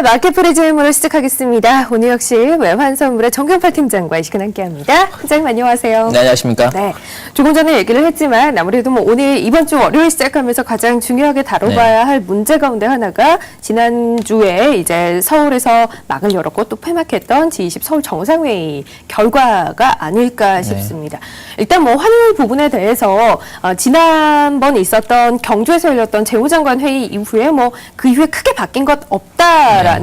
마켓 프리즘으로 시작하겠습니다. 오늘 역시 외환선물의 정경팔 팀장과 이 시간 함께합니다. 팀장님 안녕하세요. 네, 안녕하십니까? 네, 조금 전에 얘기를 했지만 아무래도 오늘 이번 주 월요일 시작하면서 가장 중요하게 다뤄봐야 할 문제 가운데 하나가 지난주에 이제 서울에서 막을 열었고 또 폐막했던 G20 서울 정상회의 결과가 아닐까 싶습니다. 일단 환율 부분에 대해서 지난번 있었던 경주에서 열렸던 재무장관 회의 이후에 그 이후에 크게 바뀐 것 없다라는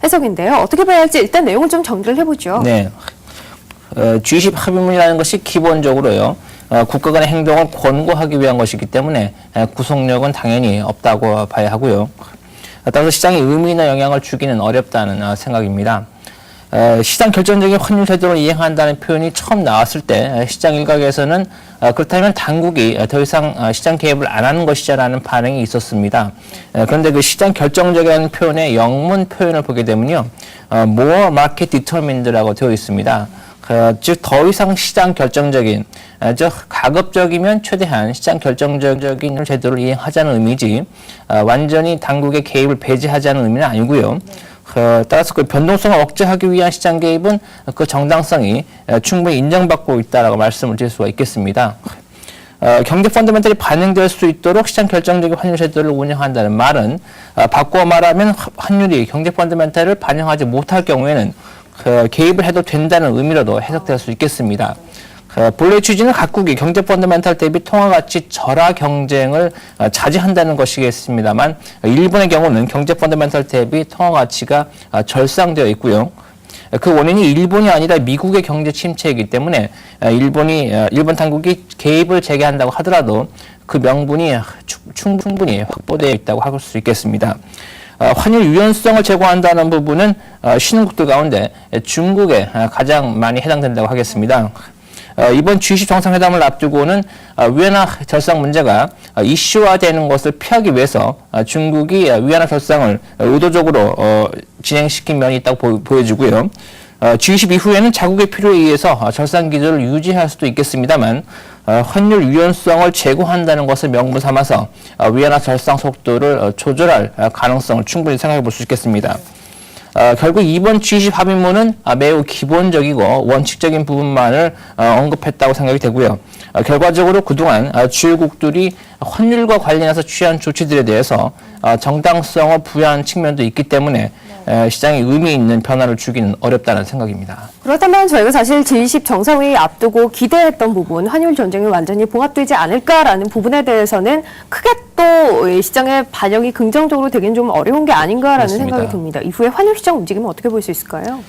해석인데요. 어떻게 봐야 할지 일단 내용을 좀 정리를 해보죠. 네. G20 합의문이라는 것이 기본적으로요. 국가 간의 행동을 권고하기 위한 것이기 때문에 구속력은 당연히 없다고 봐야 하고요. 따라서 시장에 의미 있는 영향을 주기는 어렵다는 생각입니다. 시장 결정적인 환율 제도를 이행한다는 표현이 처음 나왔을 때 시장 일각에서는 그렇다면 당국이 더 이상 시장 개입을 안 하는 것이자라는 반응이 있었습니다. 그런데 그 시장 결정적이라는 표현의 영문 표현을 보게 되면요, more market determined라고 되어 있습니다. 즉 더 이상 시장 결정적인, 즉 가급적이면 최대한 시장 결정적인 제도를 이행하자는 의미지 완전히 당국의 개입을 배제하자는 의미는 아니고요. 따라서 그 변동성을 억제하기 위한 시장 개입은 그 정당성이 충분히 인정받고 있다라고 말씀을 드릴 수가 있겠습니다. 경제 펀더멘털이 반영될 수 있도록 시장 결정적인 환율 제도를 운영한다는 말은 바꾸어 말하면 환율이 경제 펀더멘털을 반영하지 못할 경우에는 개입을 해도 된다는 의미로도 해석될 수 있겠습니다. 본래 취지는 각국이 경제 펀더멘털 대비 통화가치 절하 경쟁을 자제한다는 것이겠습니다만 일본의 경우는 경제 펀더멘털 대비 통화가치가 절상되어 있고요. 그 원인이 일본이 아니라 미국의 경제 침체이기 때문에 일본 당국이 개입을 재개한다고 하더라도 그 명분이 충분히 확보되어 있다고 할 수 있겠습니다. 환율 유연성을 제고한다는 부분은 신흥국들 가운데 중국에 가장 많이 해당된다고 하겠습니다. 이번 G20 정상회담을 앞두고는 위안화 절상 문제가 이슈화되는 것을 피하기 위해서 중국이 위안화 절상을 의도적으로 진행시킨 면이 있다고 보여지고요. G20 이후에는 자국의 필요에 의해서 절상 기조를 유지할 수도 있겠습니다만 환율 유연성을 제고한다는 것을 명분 삼아서 위안화 절상 속도를 조절할 가능성을 충분히 생각해 볼 수 있겠습니다. 결국 이번 G20 합의문은 매우 기본적이고 원칙적인 부분만을 언급했다고 생각이 되고요. 결과적으로 그동안 주요국들이 환율과 관련해서 취한 조치들에 대해서 정당성을 부여한 측면도 있기 때문에 시장에 의미 있는 변화를 주기는 어렵다는 생각입니다. 그렇다면 저희가 사실 G20 정상회의 앞두고 기대했던 부분, 환율 전쟁이 완전히 봉합되지 않을까라는 부분에 대해서는 크게 또 시장의 반영이 긍정적으로 되긴 좀 어려운 게 아닌가라는 그렇습니다. 생각이 듭니다. 이후에 환율 시장 움직임은 어떻게 볼 수 있을까요?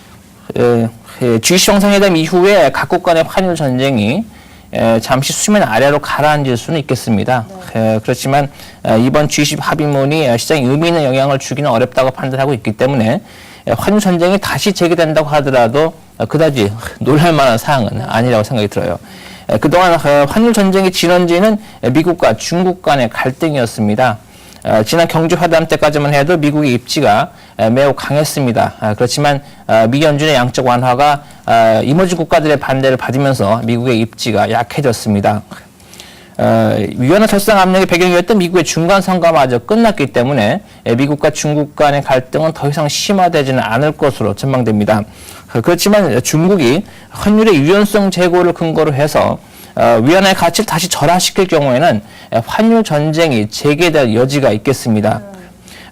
G20 정상회담 이후에 각국 간의 환율 전쟁이 잠시 수면 아래로 가라앉을 수는 있겠습니다. 그렇지만 이번 G20 합의문이 시장에 의미 있는 영향을 주기는 어렵다고 판단하고 있기 때문에 환율 전쟁이 다시 재개된다고 하더라도 그다지 놀랄 만한 사항은 아니라고 생각이 들어요. 그동안 환율 전쟁의 진원지는 미국과 중국 간의 갈등이었습니다. 지난 경주회담 때까지만 해도 미국의 입지가 매우 강했습니다. 그렇지만 미연준의 양적 완화가 이머징 국가들의 반대를 받으면서 미국의 입지가 약해졌습니다. 위안화 절상 압력의 배경이었던 미국의 중간 선거마저 끝났기 때문에 미국과 중국 간의 갈등은 더 이상 심화되지는 않을 것으로 전망됩니다. 그렇지만 중국이 환율의 유연성 제고를 근거로 해서 위안화의 가치를 다시 절하시킬 경우에는 환율 전쟁이 재개될 여지가 있겠습니다.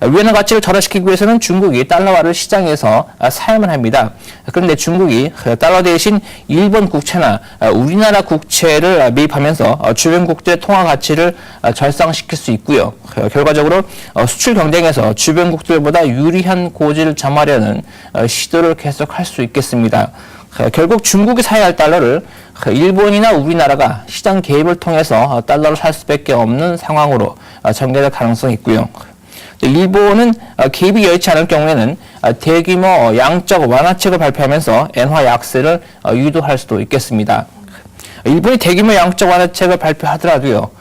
위안화 가치를 절하시키기 위해서는 중국이 달러화를 시장에서 사용을 합니다. 그런데 중국이 달러 대신 일본 국채나 우리나라 국채를 매입하면서 주변국들의 통화 가치를 절상시킬 수 있고요. 결과적으로 수출 경쟁에서 주변국들보다 유리한 고지를 점하려는 시도를 계속할 수 있겠습니다. 결국 중국이 사야 할 달러를 일본이나 우리나라가 시장 개입을 통해서 달러를 살 수밖에 없는 상황으로 전개될 가능성이 있고요. 일본은 개입이 여의치 않을 경우에는 대규모 양적 완화책을 발표하면서 엔화 약세를 유도할 수도 있겠습니다. 일본이 대규모 양적 완화책을 발표하더라도요,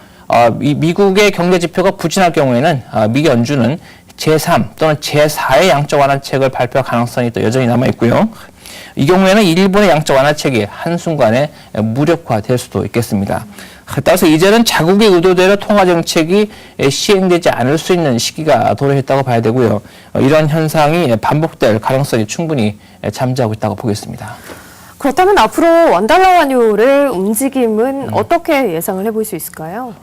미국의 경제 지표가 부진할 경우에는 미 연준은 제3 또는 제4의 양적 완화책을 발표할 가능성이 또 여전히 남아 있고요. 이 경우에는 일본의 양적 완화책이 한순간에 무력화될 수도 있겠습니다. 따라서 이제는 자국의 의도대로 통화 정책이 시행되지 않을 수 있는 시기가 도래했다고 봐야 되고요. 이런 현상이 반복될 가능성이 충분히 잠재하고 있다고 보겠습니다. 그렇다면 앞으로 원달러 환율의 움직임은 어떻게 예상을 해볼 수 있을까요?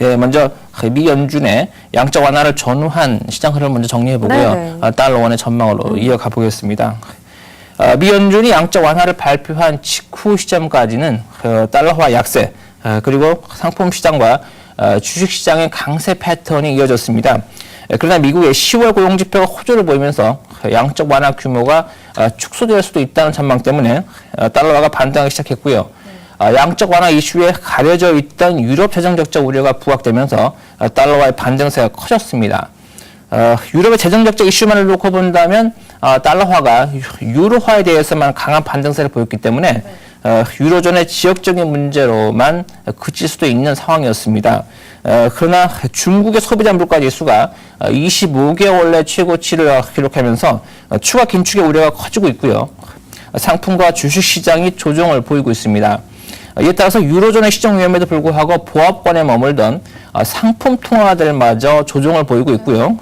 예, 먼저 미 연준의 양적 완화를 전후한 시장 흐름을 먼저 정리해 보고요. 네네. 달러 원의 전망으로 이어가 보겠습니다. 미 연준이 양적 완화를 발표한 직후 시점까지는 달러화 약세, 그리고 상품 시장과 주식 시장의 강세 패턴이 이어졌습니다. 그러나 미국의 10월 고용 지표가 호조를 보이면서 양적 완화 규모가 축소될 수도 있다는 전망 때문에 달러화가 반등하기 시작했고요. 양적 완화 이슈에 가려져 있던 유럽 재정 적자 우려가 부각되면서 달러화의 반등세가 커졌습니다. 유럽의 재정 적자 이슈만을 놓고 본다면 달러화가 유로화에 대해서만 강한 반등세를 보였기 때문에 유로존의 지역적인 문제로만 그칠 수도 있는 상황이었습니다. 그러나 중국의 소비자 물가 지수가 25개월 내 최고치를 기록하면서 추가 긴축의 우려가 커지고 있고요. 상품과 주식 시장이 조정을 보이고 있습니다. 이에 따라서 유로존의 시정 위험에도 불구하고 보합권에 머물던 상품 통화들마저 조정을 보이고 있고요.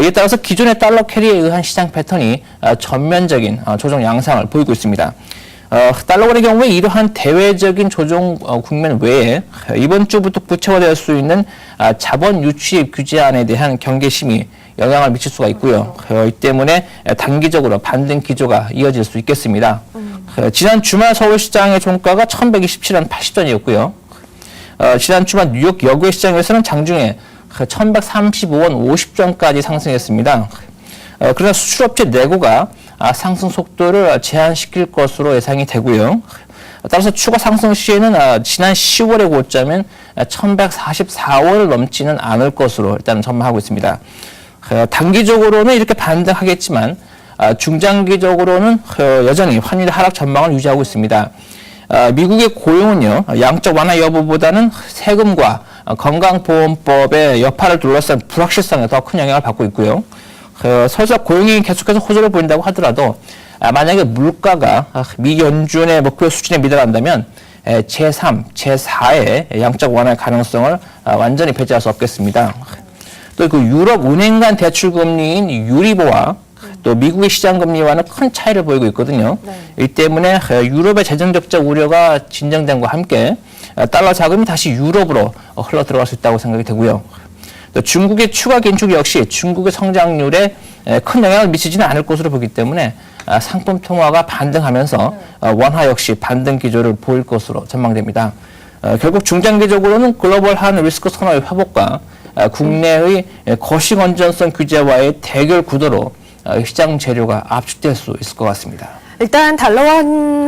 이에 따라서 기존의 달러 캐리에 의한 시장 패턴이 전면적인 조정 양상을 보이고 있습니다. 달러원의 경우에 이러한 대외적인 조정 국면 외에 이번 주부터 구체화될 수 있는 자본 유치 규제안에 대한 경계심이 영향을 미칠 수가 있고요. 이 때문에 단기적으로 반등 기조가 이어질 수 있겠습니다. 지난 주말 서울시장의 종가가 1127원 80전이었고요. 지난 주말 뉴욕 여고의 시장에서는 장중에 1135원 50전까지 상승했습니다. 그러나 수출업체 내고가 상승 속도를 제한시킬 것으로 예상이 되고요. 따라서 추가 상승 시에는 지난 10월의 고점인 1144원을 넘지는 않을 것으로 일단 전망하고 있습니다. 단기적으로는 이렇게 반등하겠지만 중장기적으로는 여전히 환율 하락 전망을 유지하고 있습니다. 미국의 고용은요, 양적 완화 여부보다는 세금과 건강보험법의 여파를 둘러싼 불확실성에 더 큰 영향을 받고 있고요. 설사 고용이 계속해서 호조를 보인다고 하더라도 만약에 물가가 미 연준의 목표 수준에 미달한다면 제3, 제4의 양적 완화의 가능성을 완전히 배제할 수 없겠습니다. 또 그 유럽 은행 간 대출 금리인 유리보와 또 미국의 시장 금리와는 큰 차이를 보이고 있거든요. 네. 이 때문에 유럽의 재정 적자 우려가 진정됨과 함께 달러 자금이 다시 유럽으로 흘러 들어갈 수 있다고 생각이 되고요. 또 중국의 추가 긴축 역시 중국의 성장률에 큰 영향을 미치지는 않을 것으로 보기 때문에 상품 통화가 반등하면서 원화 역시 반등 기조를 보일 것으로 전망됩니다. 결국 중장기적으로는 글로벌한 리스크 선호의 회복과 국내의 거시 건전성 규제와의 대결 구도로 시장 재료가 압축될 수 있을 것 같습니다. 일단 달러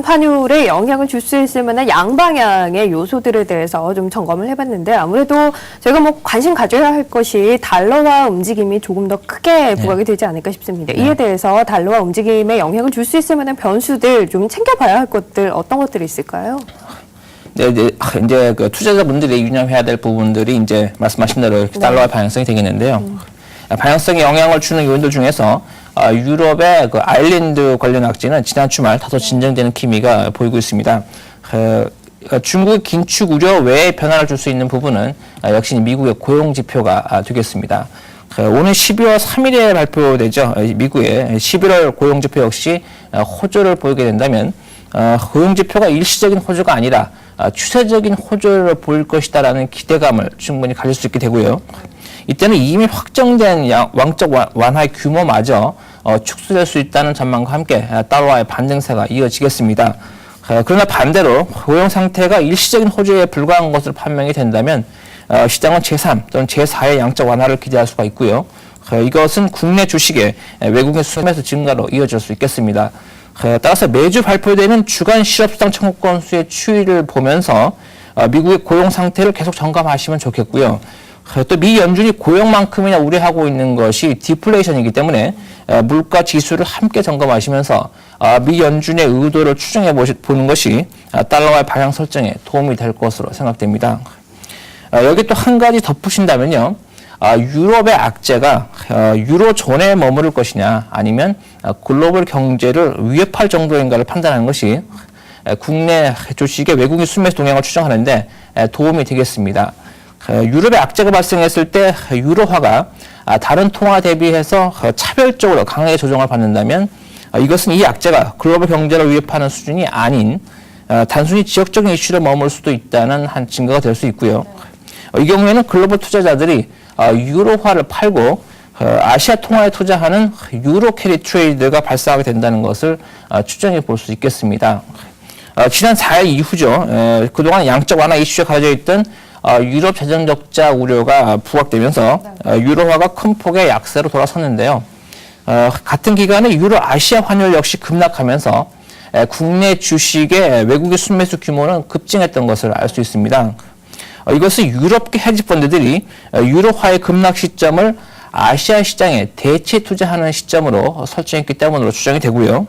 환율에 영향을 줄 수 있을 만한 양방향의 요소들에 대해서 좀 점검을 해봤는데 아무래도 저희가 뭐 관심 가져야 할 것이 달러화 움직임이 조금 더 크게 부각이 되지 않을까 싶습니다. 이에 대해서 달러화 움직임에 영향을 줄 수 있을 만한 변수들 좀 챙겨봐야 할 것들 어떤 것들이 있을까요? 네, 이제 그 투자자분들이 유념해야 될 부분들이 이제 말씀하신 대로 달러화 방향성이 되겠는데요. 방향성에 영향을 주는 요인들 중에서 유럽의 그 아일랜드 관련 악재는 지난 주말 다소 진정되는 기미가 보이고 있습니다. 중국의 긴축 우려 외에 변화를 줄 수 있는 부분은 역시 미국의 고용 지표가 되겠습니다. 오늘 12월 3일에 발표되죠. 미국의 11월 고용 지표 역시 호조를 보이게 된다면 고용 지표가 일시적인 호조가 아니라 추세적인 호조를 보일 것이다라는 기대감을 충분히 가질 수 있게 되고요. 이때는 이미 확정된 양적 완화의 규모마저 축소될 수 있다는 전망과 함께 달러화의 반등세가 이어지겠습니다. 그러나 반대로 고용 상태가 일시적인 호조에 불과한 것으로 판명이 된다면 시장은 제3 또는 제4의 양적 완화를 기대할 수가 있고요. 이것은 국내 주식의 외국인 수매수 증가로 이어질 수 있겠습니다. 따라서 매주 발표되는 주간 실업수당 청구 건수의 추이를 보면서 미국의 고용 상태를 계속 점검하시면 좋겠고요. 또 미 연준이 고용만큼이나 우려하고 있는 것이 디플레이션이기 때문에 물가 지수를 함께 점검하시면서 미 연준의 의도를 추정해 보는 것이 달러화의 방향 설정에 도움이 될 것으로 생각됩니다. 여기 또 한 가지 덧붙인다면요. 유럽의 악재가 유로존에 머무를 것이냐 아니면 글로벌 경제를 위협할 정도인가를 판단하는 것이 국내 주식의 외국인 순매수 동향을 추정하는데 도움이 되겠습니다. 유럽에 악재가 발생했을 때 유로화가 다른 통화 대비해서 차별적으로 강하게 조정을 받는다면 이것은 이 악재가 글로벌 경제를 위협하는 수준이 아닌 단순히 지역적인 이슈로 머물 수도 있다는 한 증거가 될 수 있고요. 이 경우에는 글로벌 투자자들이 유로화를 팔고 아시아 통화에 투자하는 유로 캐리 트레이드가 발생하게 된다는 것을 추정해 볼 수 있겠습니다. 지난 4일 이후죠. 그동안 양적 완화 이슈에 가려져 있던 유럽 재정 적자 우려가 부각되면서 유로화가 큰 폭의 약세로 돌아섰는데요. 같은 기간에 유로 아시아 환율 역시 급락하면서 국내 주식의 외국인 순매수 규모는 급증했던 것을 알 수 있습니다. 이것은 유럽계 헤지 펀드들이 유로화의 급락 시점을 아시아 시장에 대체 투자하는 시점으로 설정했기 때문으로 추정이 되고요.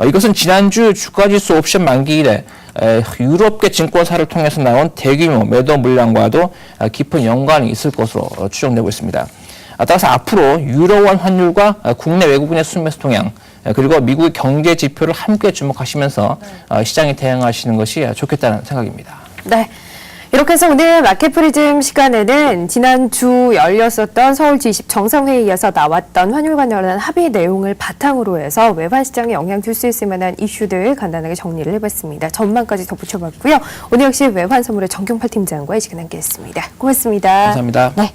이것은 지난주 주가지수 옵션 만기일에 유럽계 증권사를 통해서 나온 대규모 매도 물량과도 깊은 연관이 있을 것으로 추정되고 있습니다. 따라서 앞으로 유로원 환율과 국내 외국인의 순매수 동향 그리고 미국의 경제 지표를 함께 주목하시면서 시장에 대응하시는 것이 좋겠다는 생각입니다. 네. 이렇게 해서 오늘 마켓프리즘 시간에는 지난주 열렸었던 서울 G20 정상회의에서 나왔던 환율 관련한 합의 내용을 바탕으로 해서 외환 시장에 영향 줄 수 있을 만한 이슈들 간단하게 정리를 해봤습니다. 전망까지 덧붙여봤고요. 오늘 역시 외환 선물의 정경팔 팀장과 이 시간 함께했습니다. 고맙습니다. 감사합니다. 네.